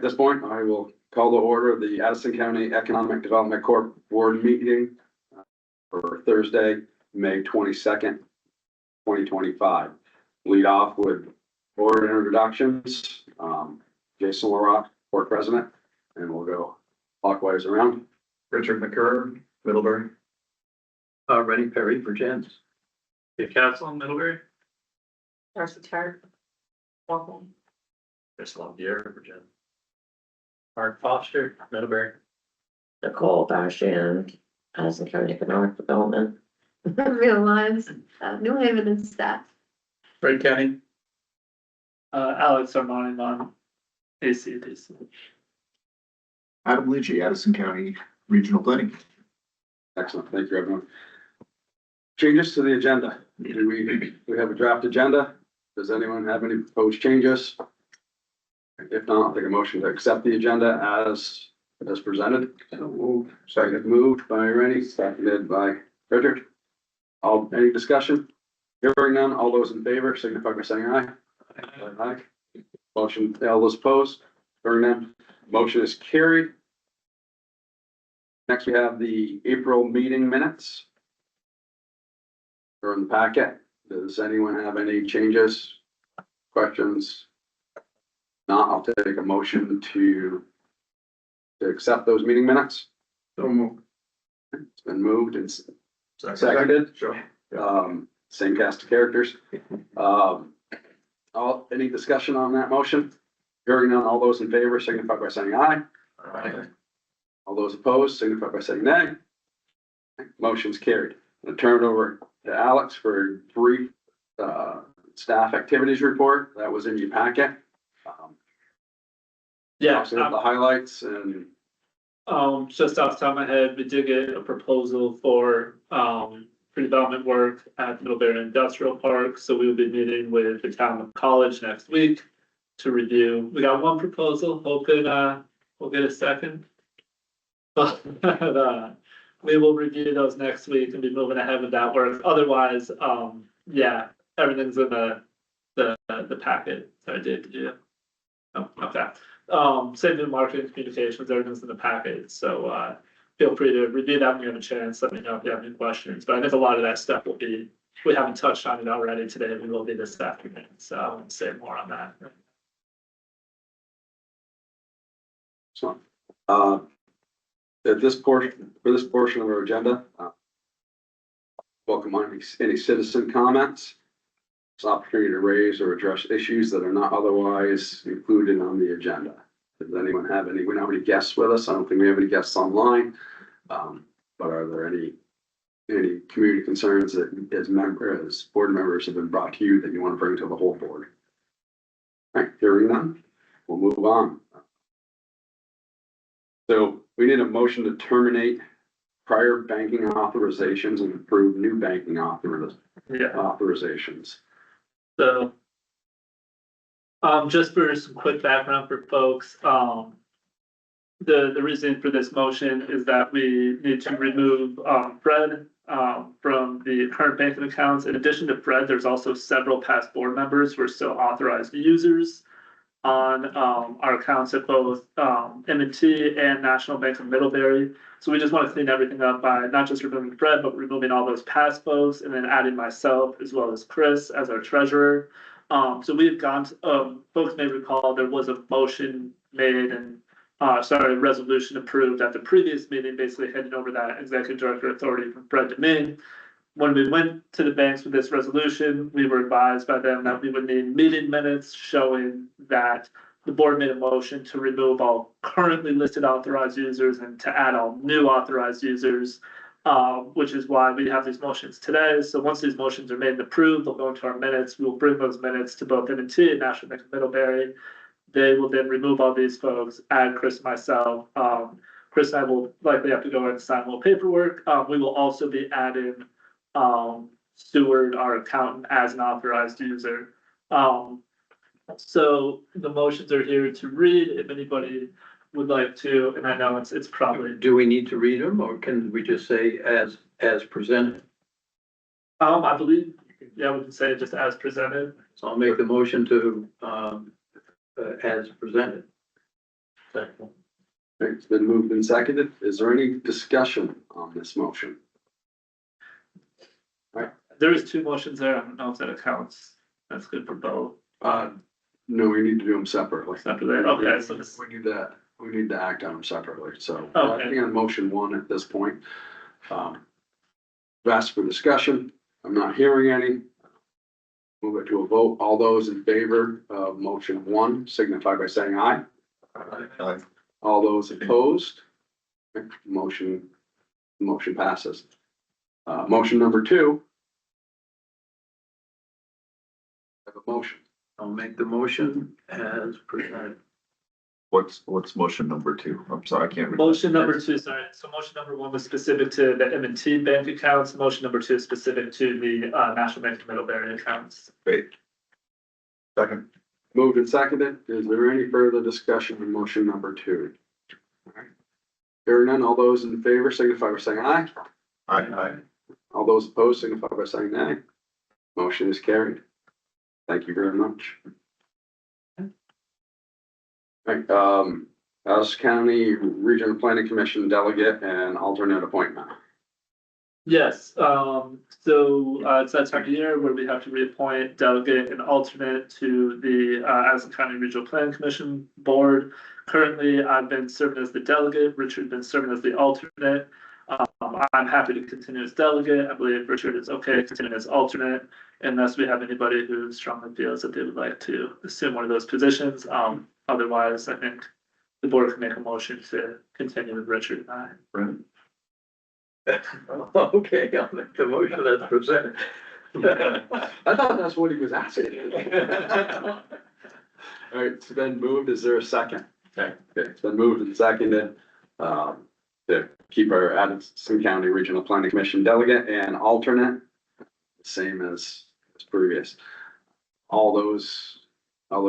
this point, I will call to order the Addison County Economic Development Corp. Board meeting for Thursday, May 22nd, 2025. Lead off with board introductions. Jason LaRock, board president, and we'll go clockwise around. Richard McCurr, Middlebury. Rennie Perry for Jens. Dave Castle in Middlebury. Darcy Tart. Welcome. Chris Longier for Jen. Mark Foster, Middlebury. Nicole Bashan, Addison County Economic Development. Realize, New Haven and staff. Fred Kenny. Alex Armani on ACEDC. Adam Leachy, Addison County Regional Planning. Excellent, thank you, everyone. Changes to the agenda. We have a draft agenda. Does anyone have any proposed changes? If not, I'll take a motion to accept the agenda as presented. Second moved by Rennie, seconded by Richard. Any discussion? Hearing none, all those in favor signify by saying aye. Aye. Motion, all those opposed? Hearing none, motion is carried. Next, we have the April meeting minutes. They're in the packet. Does anyone have any changes, questions? Not, I'll take a motion to accept those meeting minutes. So moved. It's been moved and Seconded. Sure. Same cast of characters. Any discussion on that motion? Hearing none, all those in favor signify by saying aye. Aye. All those opposed signify by saying nay. Motion's carried. I'll turn it over to Alex for a brief staff activities report that was in your packet. Yeah, The highlights and just off the top of my head, we did get a proposal for pre-development work at Middlebury Industrial Park. So we will be meeting with the town of College next week to review. We got one proposal, hoping we'll get a second. But we will review those next week and be moving ahead with that work. Otherwise, yeah, everything's in the packet. Sorry, Dave, did you? Oh, okay. Same in marketing communications, everything's in the packet. So feel free to review that when you have a chance. Let me know if you have any questions. But I think a lot of that stuff will be, we haven't touched on it already today. We will be this afternoon. So I won't say more on that. so at this portion, for this portion of our agenda, welcome any citizen comments. It's an opportunity to raise or address issues that are not otherwise included on the agenda. Does anyone have any? We don't have any guests with us. I don't think we have any guests online. But are there any community concerns that as board members have been brought to you that you want to bring to the whole board? All right, hearing none, we'll move on. So we need a motion to terminate prior banking authorizations and approve new banking authorizations. So, just for some quick background for folks, the reason for this motion is that we need to remove Fred from the current banking accounts. In addition to Fred, there's also several past board members who are still authorized users on our accounts at both M&T and National Bank of Middlebury. So we just want to clean everything up by not just removing Fred, but removing all those past folks and then adding myself as well as Chris as our treasurer. So we've gone to, folks may recall there was a motion made and resolution approved at the previous meeting, basically handing over that executive director authority from Fred to me. When we went to the banks with this resolution, we were advised by them that we would need meeting minutes showing that the board made a motion to remove all currently listed authorized users and to add all new authorized users, which is why we have these motions today. So once these motions are made and approved, they'll go into our minutes. We will bring those minutes to both M&T and National Bank of Middlebury. They will then remove all these folks, add Chris and myself. Chris and I will likely have to go and sign a little paperwork. We will also be adding Stewart, our accountant, as an authorized user. So the motions are here to read if anybody would like to, and I know it's probably. Do we need to read them or can we just say as presented? I believe, yeah, we can say just as presented. So I'll make the motion to as presented. Second. It's been moved and seconded. Is there any discussion on this motion? There is two motions there. I don't know if that accounts. That's good for both. No, we need to do them separately. Separately. Okay, so this, We need to act on them separately, so. Okay. Acting on motion one at this point. Ask for discussion. I'm not hearing any. Move it to a vote. All those in favor of motion one signify by saying aye. Aye. All those opposed? Motion passes. Motion number two. Have a motion. I'll make the motion as presented. What's motion number two? I'm sorry, I can't read. motion number two, sorry. So motion number one was specific to the M&T bank accounts. Motion number two is specific to the National Bank of Middlebury accounts. Great. Second. Moved and seconded. Is there any further discussion on motion number two? All right. Hearing none, all those in favor signify by saying aye. Aye. All those opposed signify by saying nay. Motion is carried. Thank you very much. Right, Alice County Regional Planning Commission Delegate and Alternate Appointment. Yes, so it's that time of year where we have to reappoint delegate and alternate to the Addison County Regional Planning Commission Board. Currently, I've been serving as the delegate, Richard's been serving as the alternate. I'm happy to continue as delegate. I believe Richard is okay continuing as alternate unless we have anybody who strongly feels that they would like to assume one of those positions. Otherwise, I think the board can make a motion to continue with Richard and I. Right. Okay, I'll make the motion as presented. I thought that's what he was asking. All right, it's been moved. Is there a second? Okay, it's been moved and seconded, to keep our Addison County Regional Planning Commission Delegate and alternate, same as previous. All those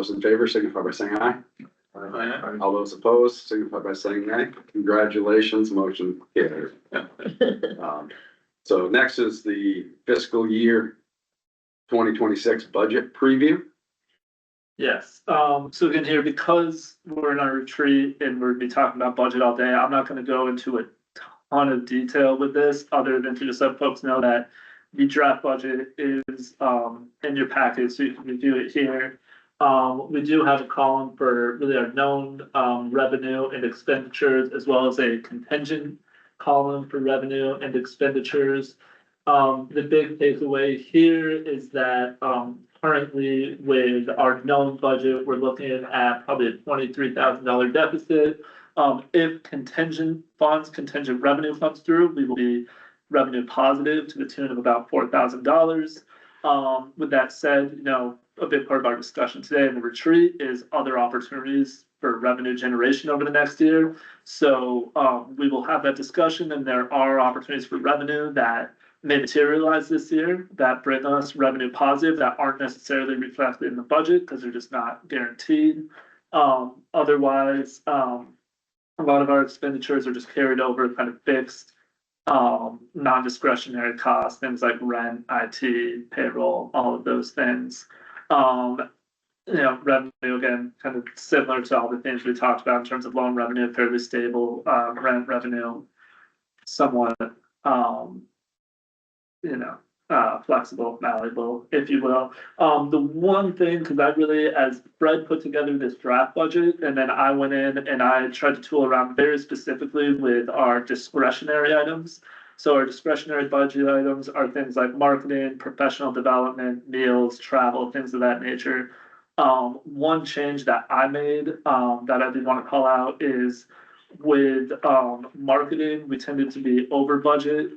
in favor signify by saying aye. Aye. All those opposed signify by saying nay. Congratulations, motion carried. So next is the fiscal year 2026 budget preview. Yes, so again here, because we're in our retreat and we're gonna be talking about budget all day, I'm not gonna go into a ton of detail with this, other than to just let folks know that the draft budget is in your package, so you can review it here. We do have a column for really our known revenue and expenditures, as well as a contingent column for revenue and expenditures. The big takeaway here is that currently with our known budget, we're looking at probably a $23,000 deficit. If contingent revenue comes through, we will be revenue positive to the tune of about $4,000. With that said, a big part of our discussion today in the retreat is other opportunities for revenue generation over the next year. So we will have that discussion, and there are opportunities for revenue that may materialize this year that bring us revenue positive that aren't necessarily reflected in the budget because they're just not guaranteed. Otherwise, a lot of our expenditures are just carried over, kind of fixed, non-discretionary costs, things like rent, IT, payroll, all of those things. Revenue, again, kind of similar to all the things we talked about in terms of loan revenue, fairly stable, rent revenue, somewhat, flexible, malleable, if you will. The one thing, because I really, as Fred put together this draft budget, and then I went in and I tried to tool around very specifically with our discretionary items. So our discretionary budget items are things like marketing, professional development, meals, travel, things of that nature. One change that I made that I did want to call out is with marketing, we tended to be over budget.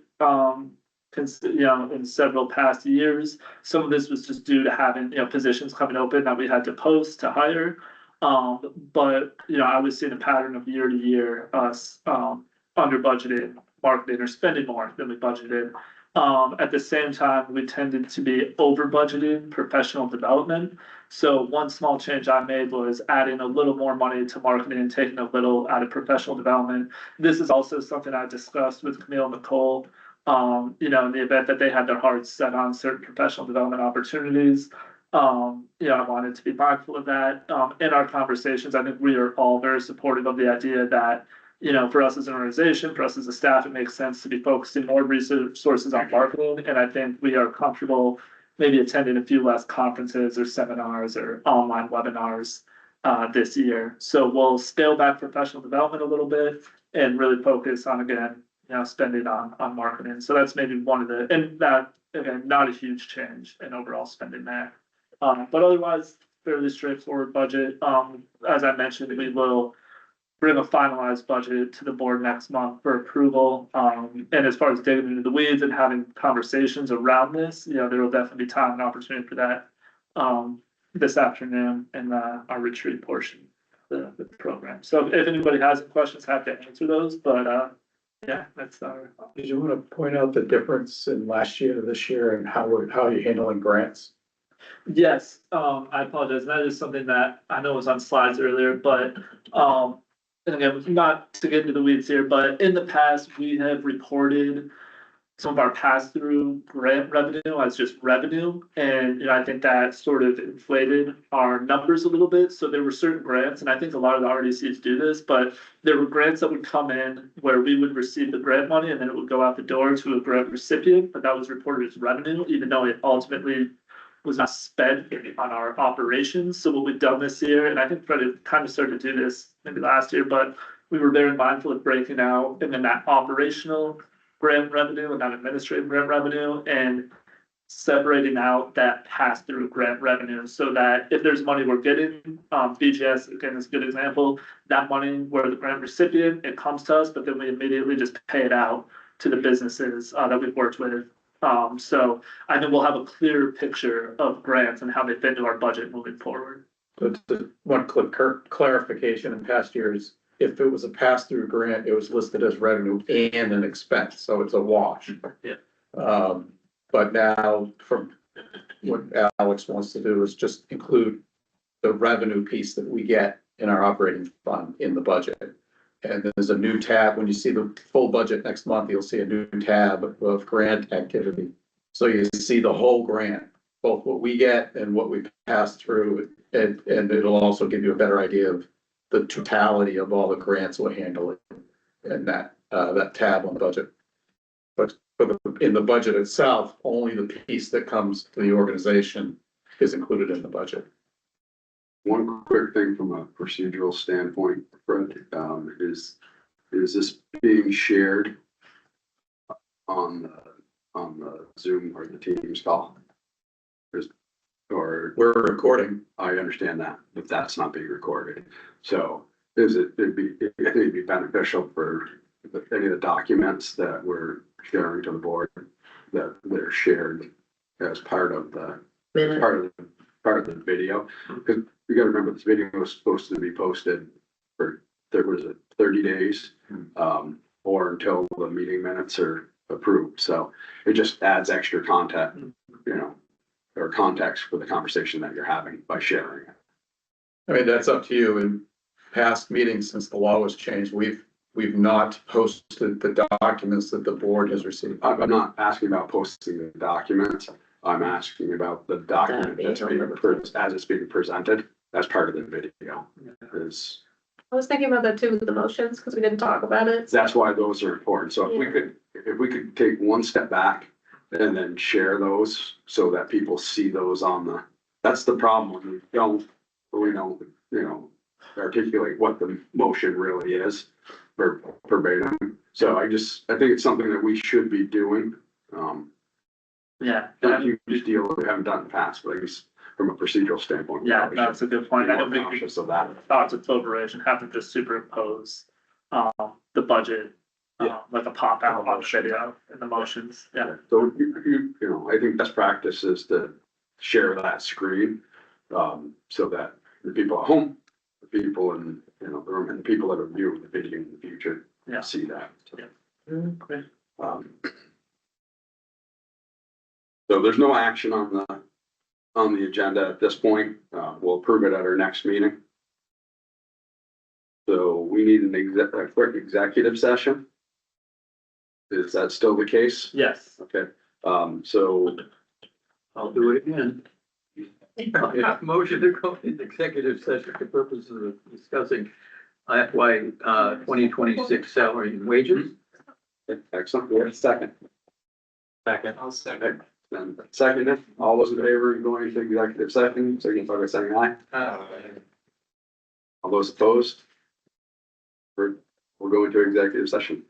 In several past years. Some of this was just due to having, positions coming open that we had to post to hire. But I was seeing a pattern of year to year, us, under budgeted marketing or spending more than we budgeted. At the same time, we tended to be over budgeted professional development. So one small change I made was adding a little more money to marketing and taking a little out of professional development. This is also something I discussed with Camille and Nicole. In the event that they had their hearts set on certain professional development opportunities, I wanted to be mindful of that. In our conversations, I think we are all very supportive of the idea that, for us as an organization, for us as a staff, it makes sense to be focusing more resources on marketing. And I think we are comfortable maybe attending a few less conferences or seminars or online webinars this year. So we'll scale back professional development a little bit and really focus on, again, spending on marketing. So that's maybe one of and that, again, not a huge change in overall spending there. But otherwise, fairly straightforward budget. As I mentioned, we will bring a finalized budget to the board next month for approval. And as far as digging into the weeds and having conversations around this, there will definitely be time and opportunity for that this afternoon in our retreat portion of the program. So if anybody has any questions, happy to answer those. But yeah, that's our. Did you want to point out the difference in last year to this year and how you're handling grants? Yes, I apologize. That is something that I know was on slides earlier, but and again, not to get into the weeds here, but in the past, we have reported some of our pass-through grant revenue as just revenue. And, I think that sort of inflated our numbers a little bit. So there were certain grants, and I think a lot of the RDCs do this, but there were grants that would come in where we would receive the grant money and then it would go out the door to a grant recipient, but that was reported as revenue, even though it ultimately was not spent on our operations. So what we've done this year, and I think Fred had kind of started to do this maybe last year, but we were very mindful of breaking out and then that operational grant revenue and that administrative grant revenue and separating out that pass-through grant revenue so that if there's money we're getting, BGS again is a good example, that money where the grant recipient, it comes to us, but then we immediately just pay it out to the businesses that we've worked with. So I think we'll have a clearer picture of grants and how they fit into our budget moving forward. But one quick clarification in past years, if it was a pass-through grant, it was listed as revenue and an expense, so it's a wash. Yeah. But now from what Alex wants to do is just include the revenue piece that we get in our operating fund in the budget. And there's a new tab. When you see the full budget next month, you'll see a new tab of grant activity. So you see the whole grant, both what we get and what we pass through. And it'll also give you a better idea of the totality of all the grants we're handling and that tab on the budget. But in the budget itself, only the piece that comes to the organization is included in the budget. One quick thing from a procedural standpoint, Fred, is this being shared on the Zoom or the Teams call? Or We're recording. I understand that, but that's not being recorded. So it'd be beneficial for any of the documents that we're sharing to the board that they're shared as part of the video. Because you gotta remember, this video was supposed to be posted for, there was 30 days, or until the meeting minutes are approved. So it just adds extra content, or context for the conversation that you're having by sharing it. I mean, that's up to you. In past meetings, since the law was changed, we've not posted the documents that the board has received. I'm not asking about posting the documents. I'm asking about the document that's being as it's being presented as part of the video. I was thinking about that too with the motions, because we didn't talk about it. That's why those are important. So if we could take one step back and then share those so that people see those that's the problem when we don't articulate what the motion really is verbatim. So I think it's something that we should be doing. Yeah. Not a huge deal that we haven't done in the past, but I guess from a procedural standpoint. Yeah, that's a good point. I don't think we Cautious of that. thoughts of deliberation have to just superimpose the budget, like a pop out on video and the motions. Yeah. So I think best practice is to share that screen, so that the people at home, the people in the room, and the people that are viewing the video in the future see that. Great. So there's no action on the agenda at this point. We'll approve it at our next meeting. So we need a quick executive session. Is that still the case? Yes. Okay, so I'll do it again. Motion to go into executive session for purposes of discussing FY 2026 salary and wages. Excellent. We have a second. Second. I'll second. Then seconded. All those in favor of going into executive session, signify by saying aye. All those opposed? We'll go into executive session.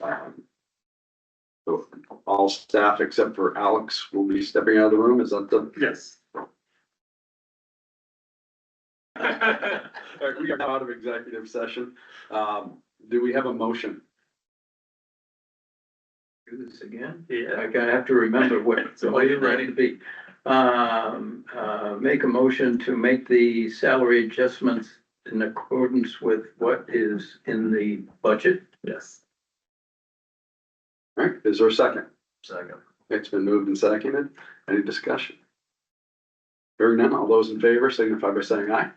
So all staff except for Alex will be stepping out of the room. Is that the? Yes. All right, we are now out of executive session. Do we have a motion? Do this again. Yeah. I gotta have to remember what it's ready to be. Make a motion to make the salary adjustments in accordance with what is in the budget. Yes. All right, is there a second? Second. It's been moved and seconded. Any discussion? Hearing none, all those in favor signify by saying aye.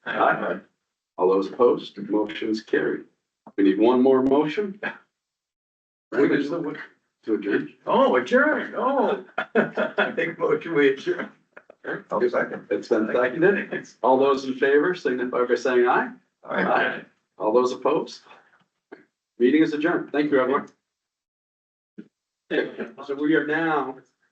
Aye. All those opposed, motion's carried. We need one more motion. What is the- To adjourn. Oh, adjourn, oh. I think motion we adjourn. I'll second. It's been seconded. All those in favor signify by saying aye. Aye. All those opposed? Meeting is adjourned. Thank you, everyone. So we are now